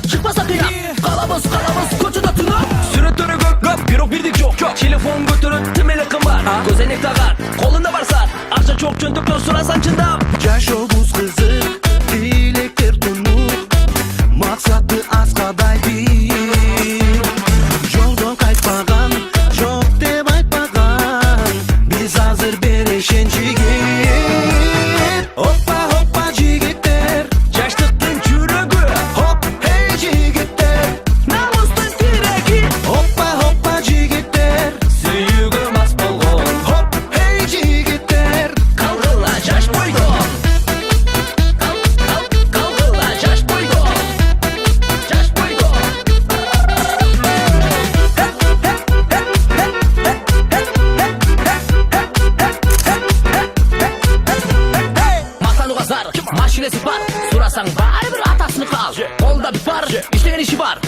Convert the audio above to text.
çıkmasa kıyak. Kalabız koçuda tınıp. Sürüttürü gök birok birdik yok. Telefon götürüp tümeli kımbar. Gözenek tağar kolunda var saat. Akça çok çöntüklü surasan çındap. Жашообуз кызык, тилектер тунук, максаты аскадай бийик. Жолдон кайтпаган, жок деп айтпаган, биз азыр берешен жигит. Hoppa жигиттер, Жаштыктын жүрөгү. хоп, hey жигиттер. Намыстын тиреги. Hoppa жигиттер, Сүйүүгө мас болгон. хоп, hey жигиттер. Kalgıla жаш бойдон. Kalgıla жаш бойдон. Жаш бойдон. Матануга зар, машинеси бар. Сурасаң баары бир атасыныкы ал. Колда бүт бар, иштеген иши бар.